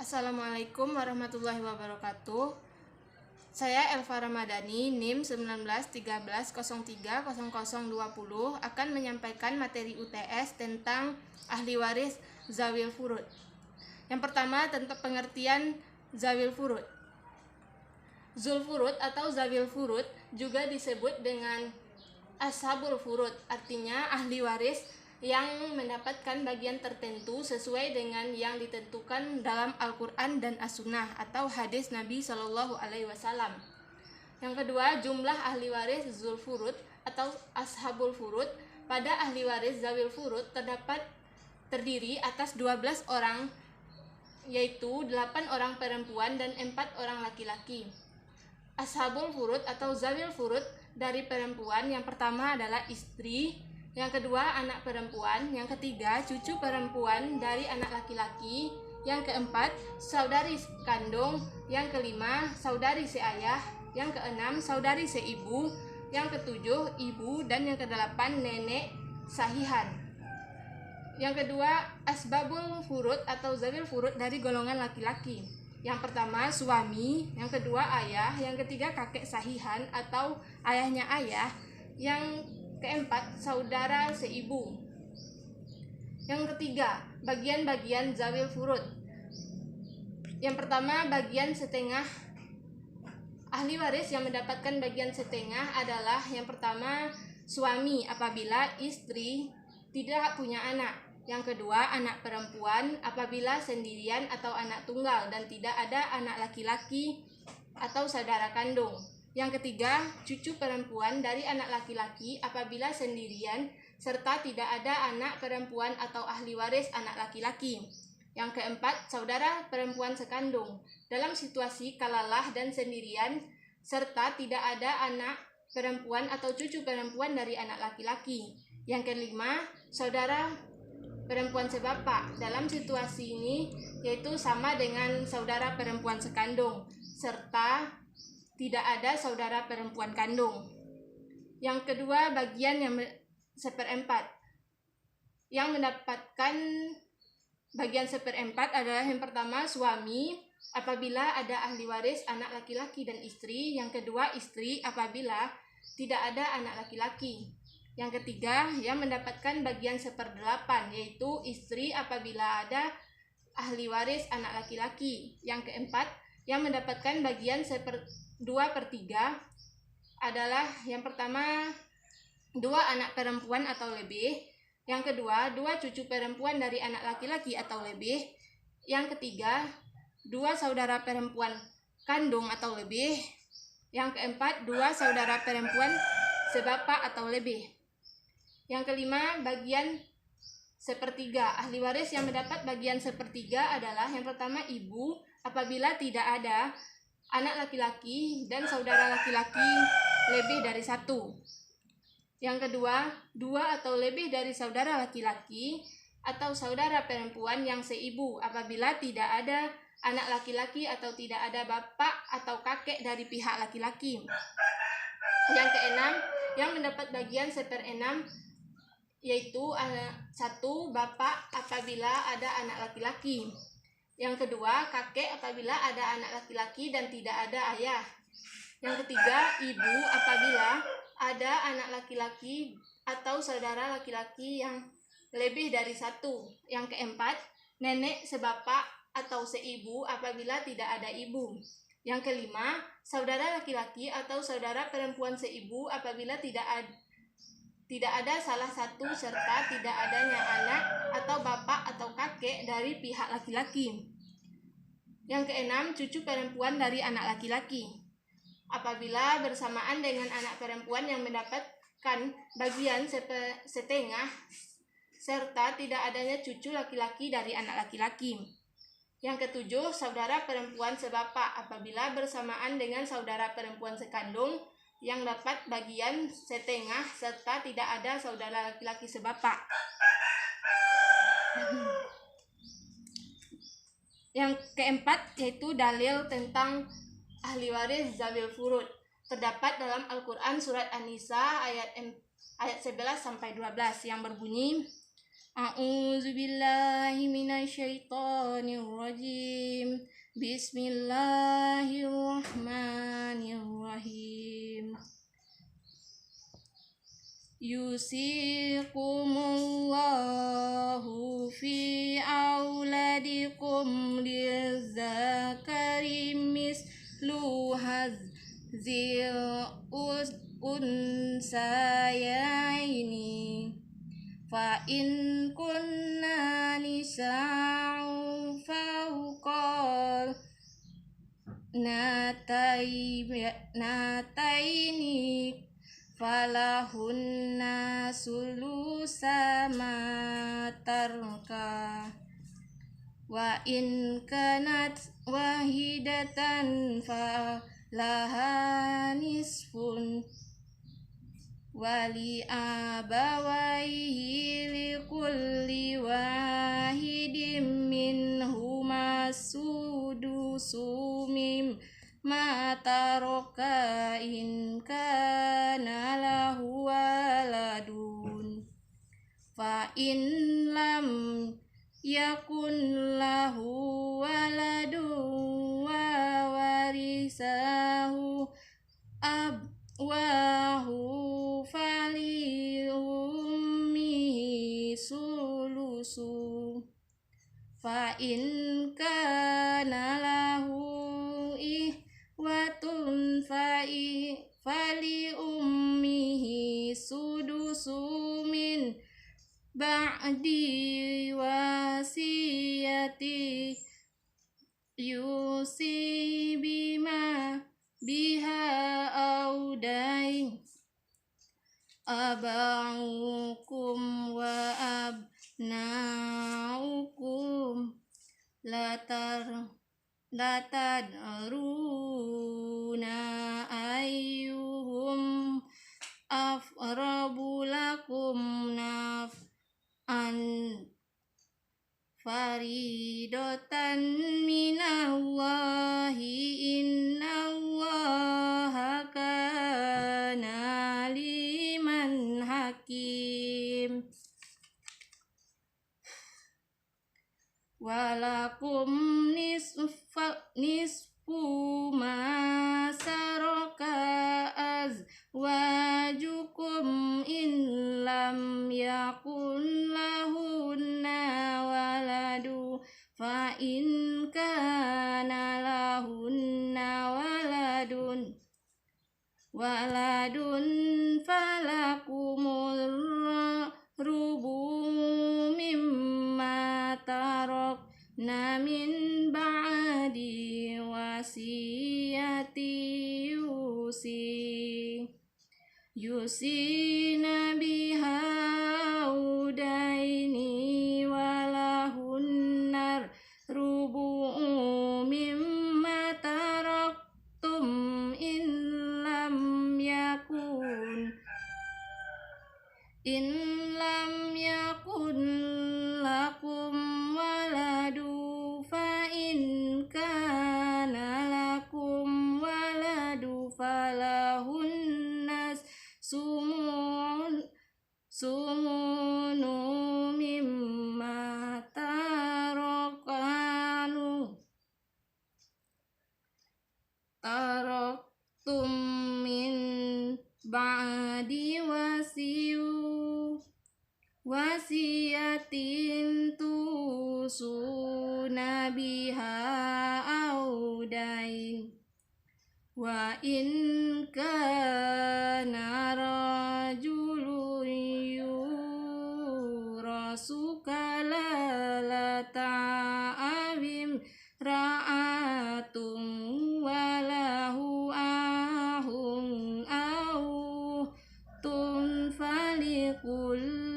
Assalamualaikum warahmatullahi wabarakatuh. Saya Elva Ramadhani, NIM 1913030020 akan menyampaikan materi UTS tentang ahli waris zawil furud. Yang pertama tentang pengertian zawil furud. Zul furud atau zawil furud juga disebut dengan ashabul furud, artinya ahli waris yang mendapatkan bagian tertentu sesuai dengan yang ditentukan dalam Al-Quran dan As-Sunnah atau hadis Nabi Shallallahu Alaihi Wasallam. Yang kedua, jumlah ahli waris zul furud atau ashabul furud. Pada ahli waris zawil furud terdiri atas 12 orang, yaitu 8 orang perempuan dan 4 orang laki-laki. Ashabul furud atau zawil furud dari perempuan, yang pertama adalah istri, yang kedua anak perempuan, yang ketiga cucu perempuan dari anak laki-laki, yang keempat saudari kandung, yang kelima saudari seayah, yang keenam saudari seibu, yang ketujuh ibu, dan yang kedelapan nenek sahihan. Yang kedua asbabul furud atau zawil furud dari golongan laki-laki. Yang pertama suami, yang kedua ayah, yang ketiga kakek sahihan atau ayahnya ayah, yang keempat saudara seibu. Yang ketiga bagian-bagian zawil furud. Yang pertama bagian setengah. Ahli waris yang mendapatkan bagian setengah adalah yang pertama suami apabila istri tidak punya anak. Yang kedua anak perempuan apabila sendirian atau anak tunggal dan tidak ada anak laki-laki atau saudara kandung. Yang ketiga cucu perempuan dari anak laki-laki apabila sendirian serta tidak ada anak perempuan atau ahli waris anak laki-laki. Yang keempat saudara perempuan sekandung dalam situasi kalalah dan sendirian serta tidak ada anak perempuan atau cucu perempuan dari anak laki-laki. Yang kelima saudara perempuan sebapak dalam situasi ini yaitu sama dengan saudara perempuan sekandung serta tidak ada saudara perempuan kandung. Yang kedua bagian yang seperempat. Yang mendapatkan bagian seperempat adalah yang pertama suami apabila ada ahli waris anak laki-laki dan istri. Yang kedua istri apabila tidak ada anak laki-laki. Yang ketiga yang mendapatkan bagian seperdelapan yaitu istri apabila ada ahli waris anak laki-laki. Yang keempat yang mendapatkan bagian 2/3 adalah yang pertama 2 anak perempuan atau lebih, yang kedua 2 cucu perempuan dari anak laki-laki atau lebih, yang ketiga 2 saudara perempuan kandung atau lebih, yang keempat 2 saudara perempuan sebapak atau lebih. Yang kelima bagian 1/3. Ahli waris yang mendapat bagian 1/3 adalah yang pertama ibu apabila tidak ada anak laki-laki dan saudara laki-laki lebih dari 1. Yang kedua 2 atau lebih dari saudara laki-laki atau saudara perempuan yang seibu apabila tidak ada anak laki-laki atau tidak ada bapak atau kakek dari pihak laki-laki. Yang keenam yang mendapat bagian 1/6 yaitu 1 bapak apabila ada anak laki-laki. Yang kedua kakek apabila ada anak laki-laki dan tidak ada ayah. Yang ketiga ibu apabila ada anak laki-laki atau saudara laki-laki yang lebih dari 1. Yang keempat nenek sebapak atau seibu apabila tidak ada ibu. Yang kelima saudara laki-laki atau saudara perempuan seibu apabila tidak ada salah satu serta tidak adanya anak atau bapak atau kakek dari pihak laki-laki. Yang keenam cucu perempuan dari anak laki-laki apabila bersamaan dengan anak perempuan yang mendapatkan bagian setengah serta tidak adanya cucu laki-laki dari anak laki-laki. Yang ketujuh saudara perempuan sebapak apabila bersamaan dengan saudara perempuan sekandung yang dapat bagian setengah serta tidak ada saudara laki-laki sebapak. Yang keempat yaitu dalil tentang ahli waris zawil furud. Terdapat dalam Al-Quran surat An-Nisa ayat 11-12 yang berbunyi A'udzu billahi minasyaitonir rajim. Bismillahirrahmanirrahim. Yusikumullahu fi auladikum lizzakari mislu hadzil unsayaini fa in kunna nisa'u fawqa nataini falahunna sulusa ma taraka wa in kanat wahidatan falaha nisfun wali abawaihi likulli wahidin minhuma sudusu mimma taraka in kana lahu waladun fa in lam yakun lahu waladun wa warisahu abwahu fali ummihi sulusu fa in kana lahu ihwatun fali ummihi sudusu min ba'di wasiyati yusi bima biha audain aba'ukum wa abna'ukum latadruna ayyuhum aqrabu lakum naf'an faridatan minallahi innallaha kana aliman hakim. Walakum nisfu ma saraka azwajukum in lam yakun lahunna waladu fa in kana lahunna waladun falakumur rubu mimma tarakna min ba'di wasiyati yusina biha audaini walahunnar rubu mimma taraktum in lam yakun lakum waladu fa in kana lakum waladu falahunnas sumunu mimma taraktum min ba'di wasiyatin tusuna biha audain wa in kana rajulun yurasu kalalata awim ra'atum walahu ahun au tun falikulli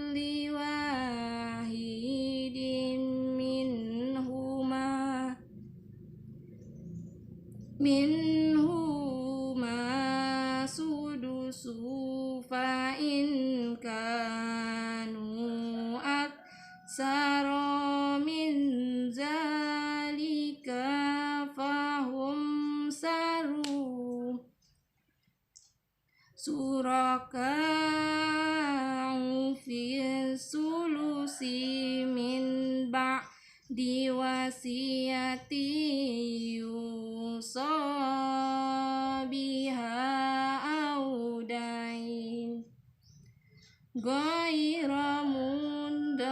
wahidin minhuma sudusu fa in kanu aksara min zalika fahum suraka'u fi sulusi allati yusa biha audain ghaira mundarin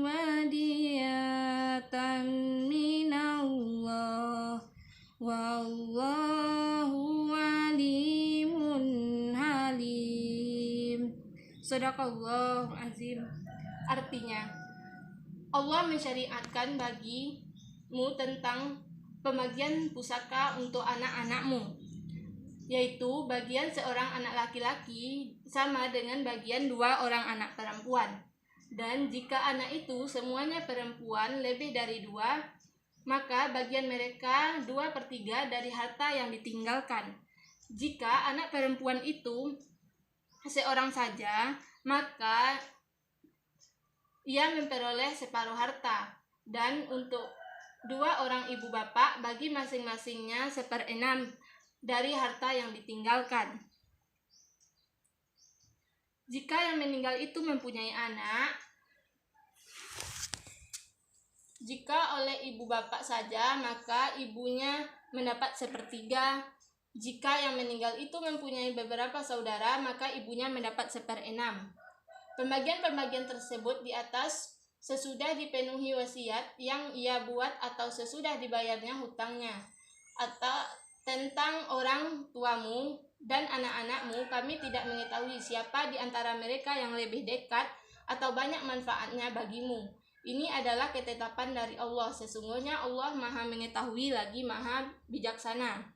wadiyatan minallah wallahu alimun halim. Shadaqallahu azim. Artinya, Allah mensyariatkan bagimu tentang pembagian pusaka untuk anak-anakmu, yaitu bagian seorang anak laki-laki sama dengan bagian 2 orang anak perempuan. Dan jika anak itu semuanya perempuan lebih dari 2, maka bagian mereka 2/3 dari harta yang ditinggalkan. Jika anak perempuan itu seorang saja, maka ia memperoleh separuh harta, dan untuk 2 orang ibu bapak bagi masing-masingnya 1/6 dari harta yang ditinggalkan. Jika yang meninggal itu mempunyai anak, jika oleh ibu bapak saja, maka ibunya mendapat 1/3. Jika yang meninggal itu mempunyai beberapa saudara, maka ibunya mendapat 1/6. Pembagian-pembagian tersebut di atas sesudah dipenuhi wasiat yang ia buat atau sesudah dibayarnya hutangnya. Atau tentang orang tuamu dan anak-anakmu, kami tidak mengetahui siapa di antara mereka yang lebih dekat atau banyak manfaatnya bagimu. Ini adalah ketetapan dari Allah. Sesungguhnya Allah Maha mengetahui lagi Maha bijaksana.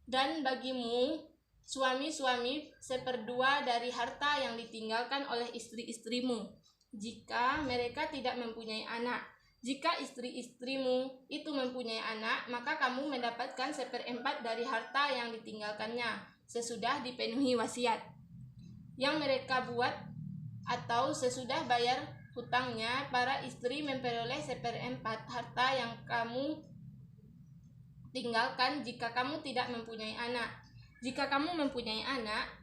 Dan bagimu suami-suami 1/2 dari harta yang ditinggalkan oleh istri-istrimu, jika mereka tidak mempunyai anak. Jika istri-istrimu itu mempunyai anak, maka kamu mendapatkan 1/4 dari harta yang ditinggalkannya sesudah dipenuhi wasiat yang mereka buat atau sesudah bayar hutangnya. Para istri memperoleh 1/4 harta yang kamu tinggalkan jika kamu tidak mempunyai anak. Jika kamu mempunyai anak,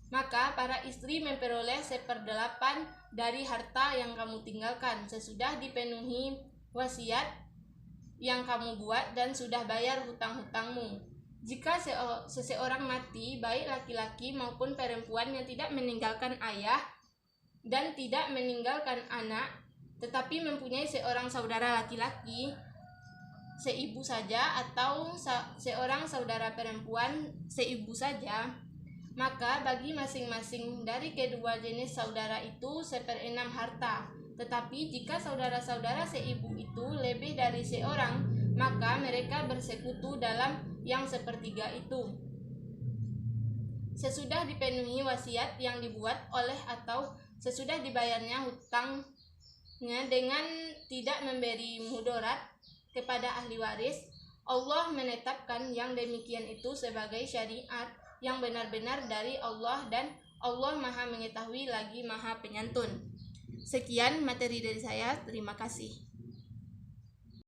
maka para istri memperoleh 1/8 dari harta yang kamu tinggalkan sesudah dipenuhi wasiat yang kamu buat dan sudah bayar hutang-hutangmu. Jika seseorang mati, baik laki-laki maupun perempuan yang tidak meninggalkan ayah dan tidak meninggalkan anak, tetapi mempunyai seorang saudara laki-laki seibu saja atau seorang saudara perempuan seibu saja, maka bagi masing-masing dari kedua jenis saudara itu 1/6 harta. Tetapi jika saudara-saudara seibu itu lebih dari seorang, maka mereka bersekutu dalam yang 1/3 itu sesudah dipenuhi wasiat yang dibuat oleh atau sesudah dibayarnya hutangnya dengan tidak memberi mudarat kepada ahli waris. Allah menetapkan yang demikian itu sebagai syariat yang benar-benar dari Allah, dan Allah Maha mengetahui lagi Maha penyantun. Sekian materi dari saya, terima kasih.